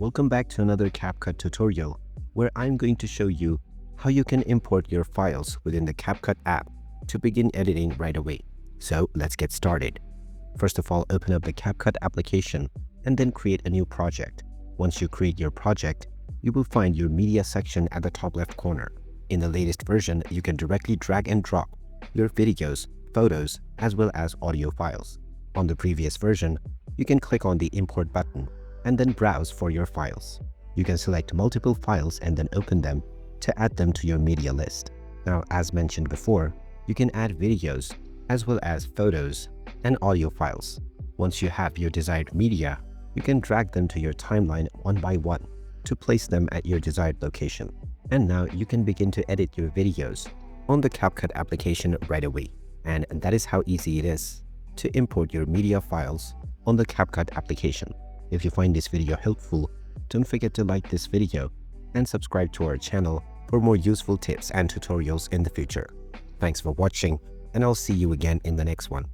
welcome back to another CapCut tutorial where I'm going to show you how you can import your files within the CapCut app to begin editing right away. So let's get started. First of all, open up the CapCut application and then create a new project. Once you create your project, you will find your media section at the top left corner. In the latest version, you can directly drag and drop your videos, photos, as well as audio files. On the previous version, you can click on the import button and then browse for your files. You can select multiple files and then open them to add them to your media list. Now, as mentioned before, you can add videos as well as photos and audio files. Once you have your desired media, you can drag them to your timeline one by one to place them at your desired location. And now you can begin to edit your videos on the CapCut application right away. And that is how easy it is to import your media files on the CapCut application. If you find this video helpful, don't forget to like this video and subscribe to our channel for more useful tips and tutorials in the future. Thanks for watching, and I'll see you again in the next one.